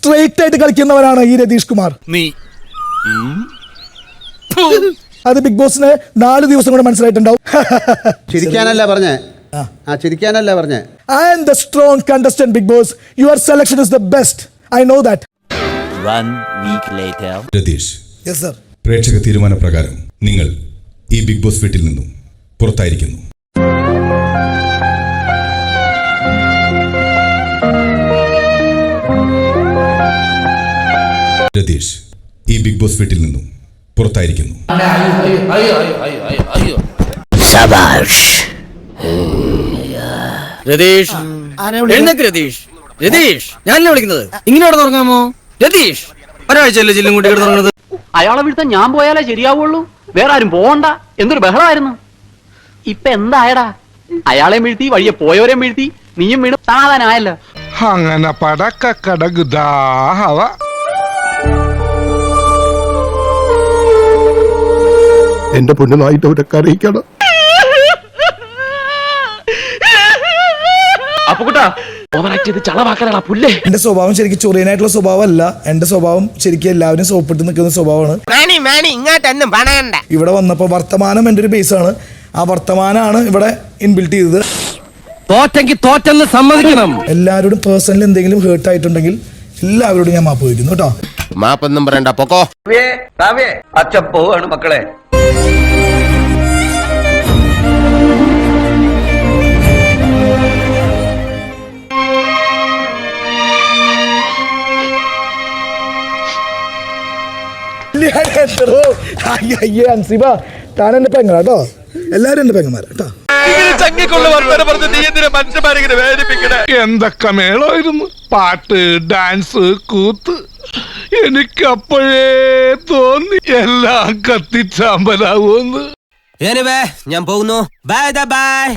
Straight ആയിട്ട് കളിക്കുന്നവരാണ് ഈ രതീഷ് കുമാർ. അത് ബിഗ് ബോസിന് 4 ദിവസം കൂടെ മനസ്സിലായിട്ടുണ്ടാവും. ചിരിക്കാനല്ല പറഞ്ഞേ, ചിരിക്കാനല്ല പറഞ്ഞേ. I am the strong contestant, Big Boss. Your selection is the best. I know that. 1 week later. Ratheesh, Yes sir. പ്രേക്ഷക തീരുമാനപ്രകാരം നിങ്ങൾ ഈ ബിഗ് ബോസ് വീട്ടിൽ നിന്നും പുറത്തായിരിക്കുന്നു. രതീഷ്, ഈ ബിഗ് ബോസ് വീട്ടിൽ നിന്നും പുറത്തായിരിക്കുന്നു. രതീഷ്, രതീഷ്, രതീഷ്, ഞാനല്ലേ വിളിക്കുന്നത്? ഇങ്ങനെ ഇവിടെ തുടങ്ങാമോ? രതീഷ്, ഒരാഴ്ചയല്ലേ ജില്ലും കൂട്ടി ഇവിടെ തുടങ്ങുന്നത്. അയാളെ വീഴ്ത്താൻ ഞാൻ പോയാലേ ശരിയാവുള്ളൂ, വേറെ ആരും പോകണ്ട. എന്തൊരു ബഹളമായിരുന്നു. ഇപ്പൊ എന്തായടാ? അയാളെ വീഴ്ത്തി, വഴിയെ പോയവരെ വീഴ്ത്തി, നീയും വീണ്ടും സമാധാനമായല്ലോ. അങ്ങനെ പടക്കടകുദാഹവ. എന്റെ പൊന്നുമായിട്ട് അവരൊക്കെ അറിയിക്കണം. എന്റെ സ്വഭാവം ശരിക്കും ചൊറിയനായിട്ടുള്ള സ്വഭാവമല്ല. എന്റെ സ്വഭാവം ശരിക്കും എല്ലാവരും സോപ്പിട്ട് നിൽക്കുന്ന സ്വഭാവമാണ്. ഇവിടെ വന്നപ്പോ വർത്തമാനം എന്റെ ഒരു ബേസാണ്. ആ വർത്തമാനാണ് ഇവിടെ ഇൻബിൽറ്റ് ചെയ്തത്. തോറ്റെങ്കിൽ തോറ്റെന്ന് സമ്മതിക്കണം. എല്ലാവരോടും പേഴ്സണലി എന്തെങ്കിലും ഹേർട്ട് ആയിട്ടുണ്ടെങ്കിൽ എല്ലാവരോടും ഞാൻ മാപ്പ് ചോദിക്കുന്നു കേട്ടോ. മാപ്പൊന്നും പറയണ്ട, പൊക്കോ. അച്ഛൻ പോവാണ് മക്കളെ. അൻസിബ, താൻ എന്റെ പെങ്ങളാട്ടോ. എല്ലാരും എന്റെ പെങ്ങന്മാരാ കേട്ടോ. എന്തൊക്കെ മേളായിരുന്നു. പാട്ട്, ഡാൻസ്, കൂത്ത്. എനിക്കപ്പോഴേ തോന്നി എല്ലാം കത്തിച്ചാമ്പലാവൂന്ന്. ഞാൻ പോകുന്നു. Bye bye.